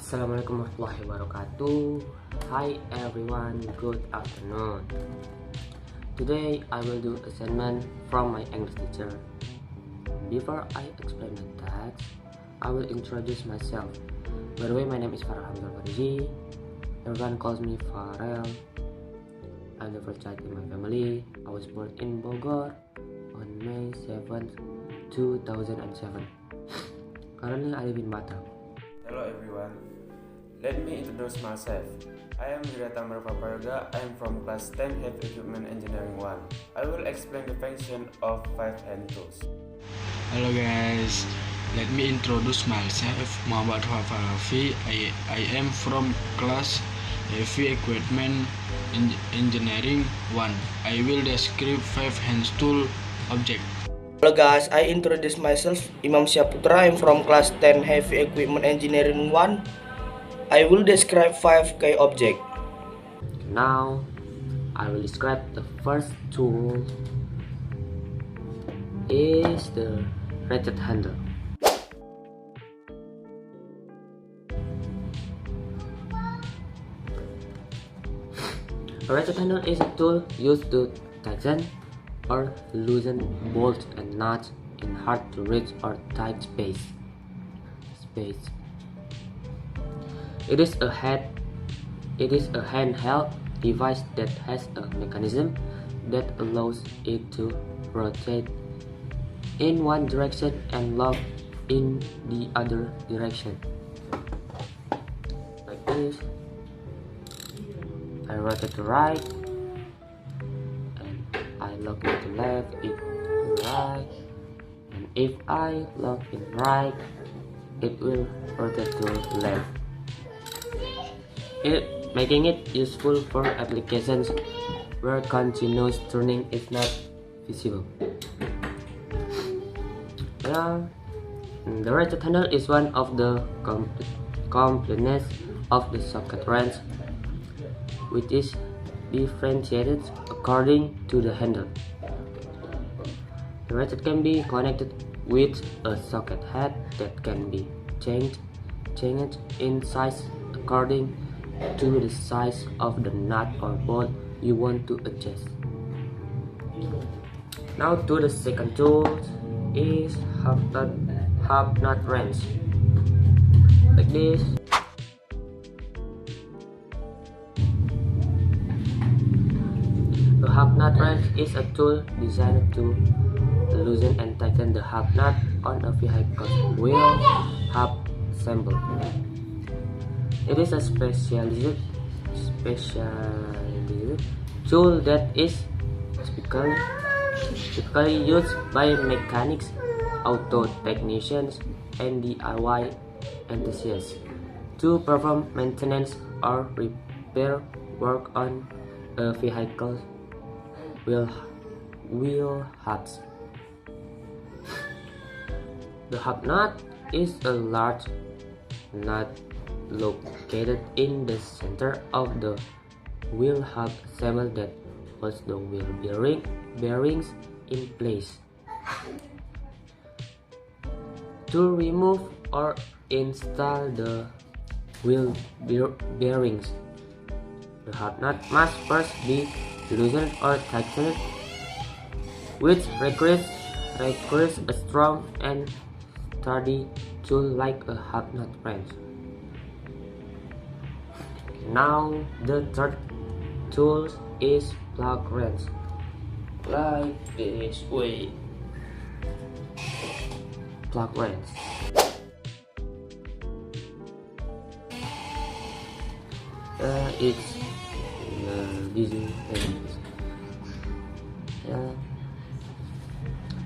Assalamualaikum warahmatullahi wabarakatuh. Hi everyone, good afternoon. Today I will do assignment from my English teacher. Before I explain my text, I will introduce myself. By the way, my name is Farel Hamzah Al Farizi. Everyone calls me Farel. I'm the first child in my family. I was born in Bogor on May 7th, 2007. Currently I live in Batam. Hello everyone, let me introduce myself. I am Wiryatama from Prayoga. I am from class 10 Heavy Equipment Engineering 1. I will explain the function of 5 hand tools. Hello guys, let me introduce myself. Imam Syaputra. I am from class Heavy Equipment Engineering 1. I will describe 5 hand tool object. Hello guys, I introduce myself, Imam Syaputra. I'm from class 10 Heavy Equipment Engineering 1. I will describe 5 object. Now I will describe the first tool is the ratchet handle. A ratchet handle is a tool used to tighten or loosen bolts and nuts in hard to reach or tight space. It is a handheld device that has a mechanism that allows it to rotate in one direction and lock in the other direction. Like this. I rotate to right, and I lock it to left, it to right, and if I lock in right, it will rotate to left. Making it useful for applications where continuous turning is not visible. The ratchet handle is one of the components of the socket wrench, which is differentiated according to the handle. The ratchet can be connected with a socket head that can be changed in size according to the size of the nut or bolt you want to adjust. Now to the second tool is half nut wrench. Like this. The half nut wrench is a tool designed to loosen and tighten the half nut on a vehicle's wheel hub assembly. It is a specialized tool that is typically used by mechanics, auto technicians, and DIY enthusiasts to perform maintenance or repair work on a vehicle's wheel hubs. The hub nut is a large nut located in the center of the wheel hub assembly that holds the wheel bearings in place. To remove or install the wheel bearings, the hub nut must first be loosened or tightened, which requires a strong and sturdy tool like a hub nut wrench. Now the third tool is plug wrench. Like this way. Plug wrench. It's busy.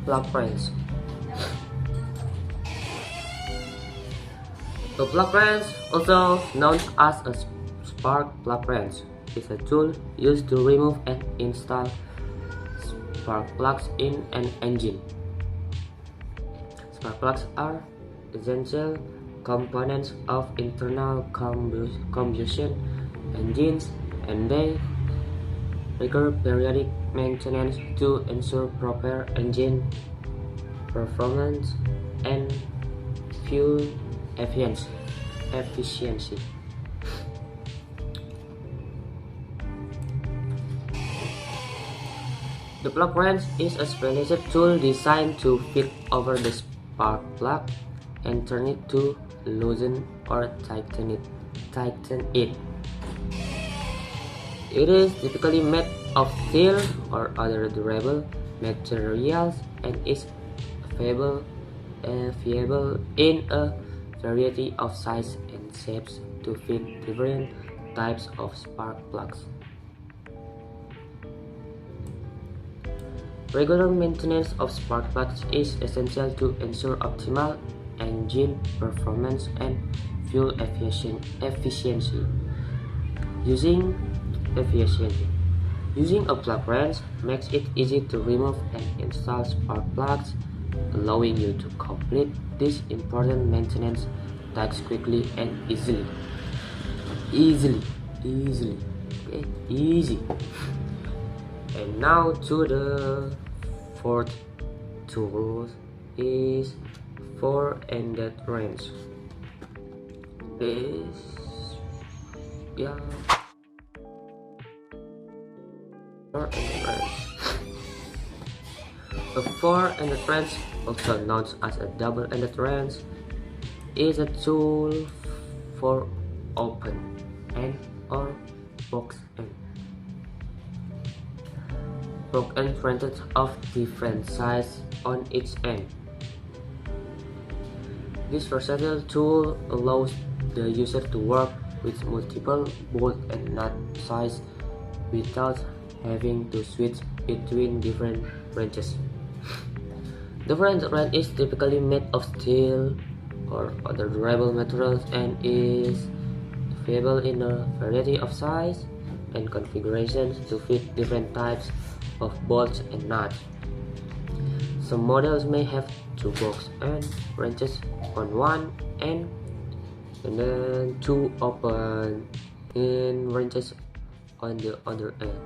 Plug wrench. The plug wrench, also known as a spark plug wrench, is a tool used to remove and install spark plugs in an engine. Spark plugs are essential components of internal combustion engines, and they require periodic maintenance to ensure proper engine performance and fuel efficiency. efficiency. The plug wrench is a specialized tool designed to fit over the spark plug and turn it to loosen or tighten it. It is typically made of steel or other durable materials and is available in a variety of sizes and shapes to fit different types of spark plugs. Regular maintenance of spark plugs is essential to ensure optimal engine performance and fuel efficiency. Using a plug wrench makes it easy to remove and install spark plugs, allowing you to complete this important maintenance task quickly and easily. Okay, easy. And now to the fourth tool is four-ended wrench. Four-ended wrench. A four-ended wrench, also known as a double-ended wrench, is a tool for open end or box end. Broken wrenches of different size on each end. This versatile tool allows the user to work with multiple bolt and nut size without having to switch between different wrenches. The wrench is typically made of steel or other durable materials and is available in a variety of sizes and configurations to fit different types of bolts and nuts. Some models may have two box end wrenches on one end and then two open end wrenches on the other end.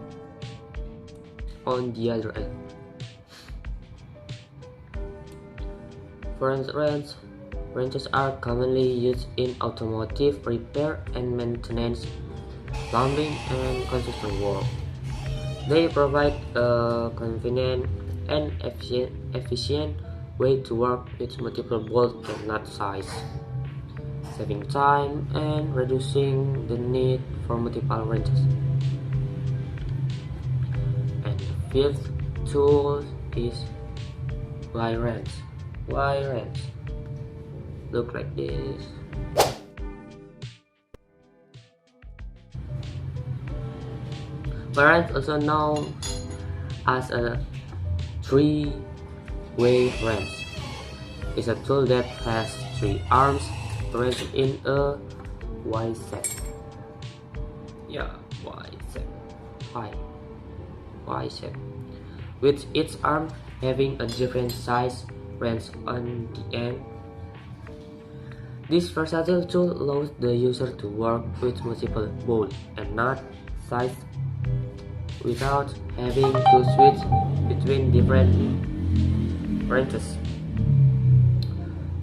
Wrenches are commonly used in automotive repair and maintenance, plumbing, and construction work. They provide a convenient and efficient way to work with multiple bolt and nut size, saving time and reducing the need for multiple wrenches. And the fifth tool is Y wrench. Look like this. Wrench, also known as a three-way wrench, is a tool that has three arms arranged in a Y shape. Y shape, with each arm having a different size wrench on the end. This versatile tool allows the user to work with multiple bolt and nut size without having to switch between different wrenches.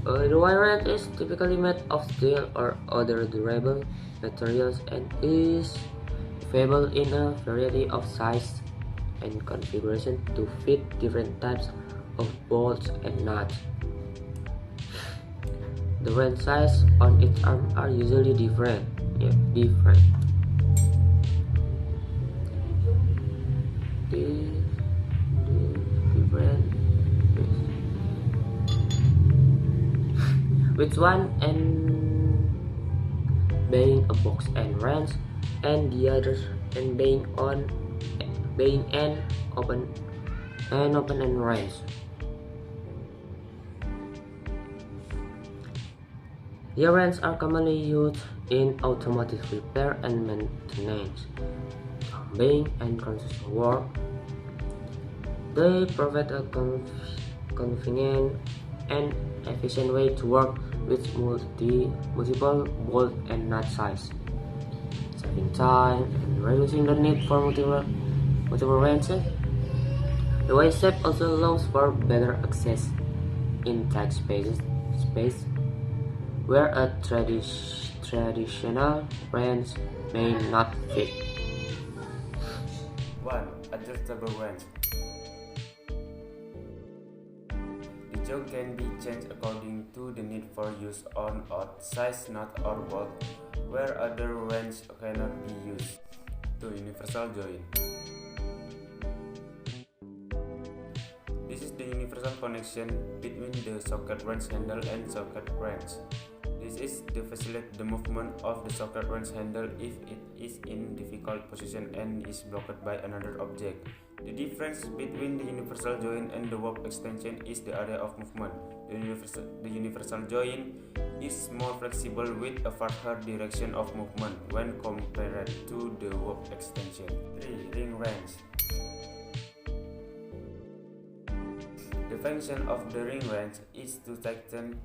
The Y wrench is typically made of steel or other durable materials and is available in a variety of sizes and configurations to fit different types of bolts and nuts. The wrench size on each arm are usually different. With one end being a box end wrench and the other end being an open end wrench. The wrenches are commonly used in automotive repair and maintenance, plumbing, and construction work. They provide a convenient and efficient way to work with multiple bolt and nut size, saving time and reducing the need for multiple wrenches. The Y shape also allows for better access in tight space, where a traditional wrench may not fit. 1. Adjustable wrench. The joke can be changed according to the need for use on odd size nut or bolt, where other wrench cannot be used. 2. Universal join. This is the universal connection between the socket wrench handle and socket wrench. This is to facilitate the movement of the socket wrench handle if it is in difficult position and is blocked by another object. The difference between the universal join and the warp extension is the area of movement. The universal join is more flexible with a farther direction of movement when compared to the warp extension. 3. Ring wrench. The function of the ring wrench is to tighten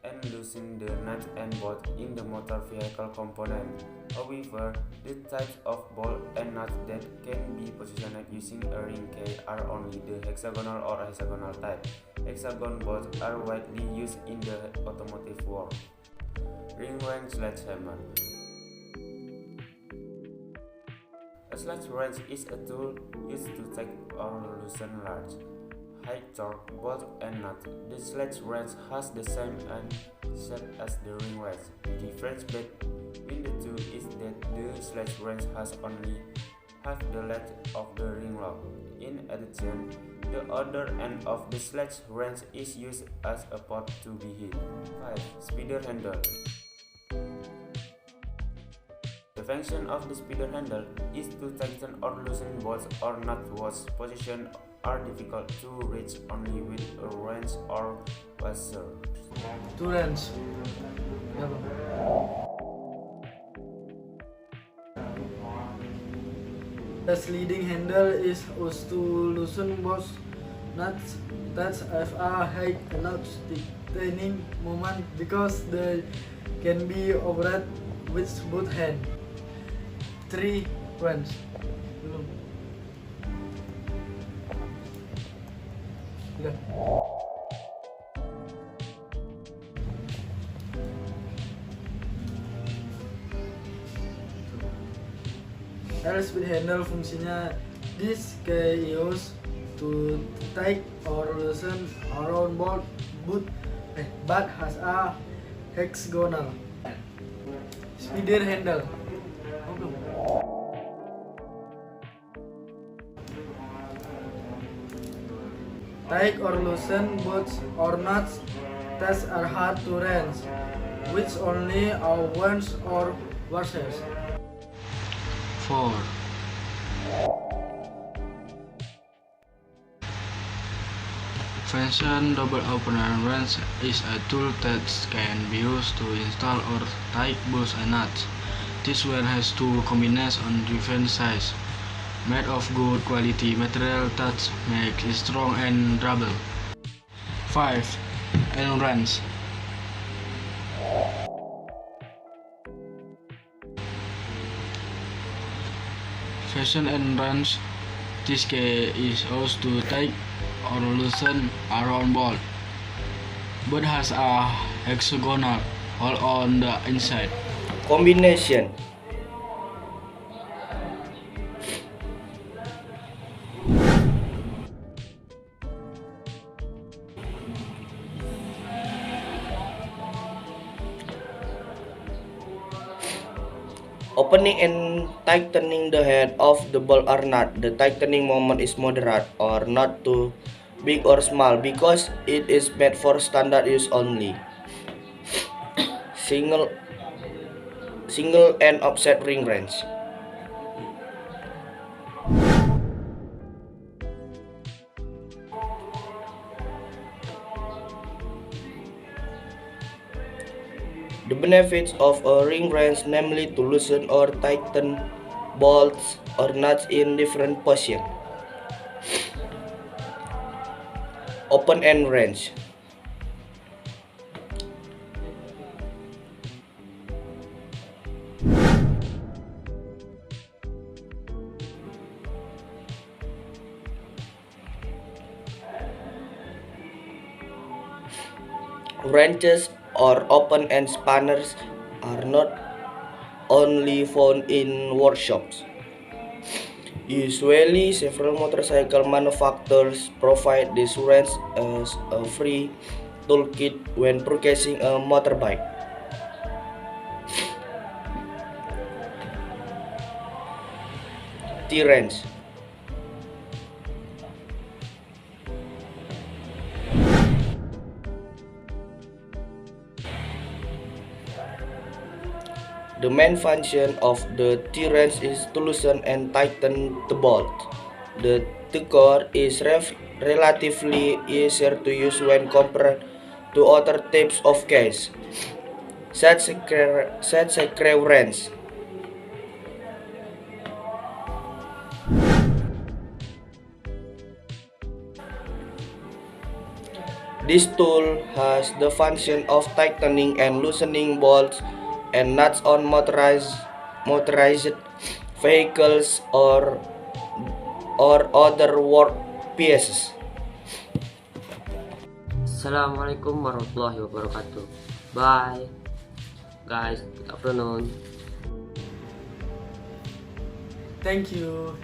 and loosen the nut and bolt in the motor vehicle component. However, the types of bolt and nut that can be positioned using a ring key are only the hexagonal or hexagonal type. Hexagon bolts are widely used in the automotive world. Ring wrench sledgehammer. A sledge wrench is a tool used to tighten or loosen large, high torque bolt and nut. The sledge wrench has the same end shape as the ring wrench. The difference between the two is that the sledge wrench has only half the length of the ring lock. In addition, the other end of the sledge wrench is used as a pot to be hit. 5. Speeder handle. The function of the speeder handle is to tighten or loosen bolts or nut whose position are difficult to reach only with a wrench or washer. 2 wrench. The sliding handle is used to loosen both nuts that have a high enough tightening moment because they can be operated with both hands. 3 wrench. Speed handle fungsinya this key used to tighten or loosen around bolt but has a hexagonal. Speeder handle. Tighten or loosen bolts or nuts that are hard to wrench, which only a wrench or washers. 4. Function double opener wrench is a tool that can be used to install or tighten bolts and nuts. This one has 2 combinations on different sizes, made of good quality material that makes it strong and durable. 5. End wrench. Fashion and wrench. This key is used to tighten or loosen a round bolt, but has a hexagonal hole on the inside. Combination. Opening and tightening the head of the bolt or nut. The tightening moment is moderate or not too big or small because it is made for standard use only. Single and offset ring wrench. The benefits of a ring wrench, namely to loosen or tighten bolts or nuts in different positions. Open end wrench. Wrenches or open-end spanners are not only found in workshops. Usually, several motorcycle manufacturers provide this range as a free toolkit when purchasing a motorbike. T-wrench. The main function of the T-wrench is to loosen and tighten the bolt. The T-core is relatively easier to use when compared to other types of case, such as a crab wrench. This tool has the function of tightening and loosening bolts and nuts on motorized vehicles or other work pieces. Assalamualaikum warahmatullahi wabarakatuh. Bye guys, good afternoon. Thank you.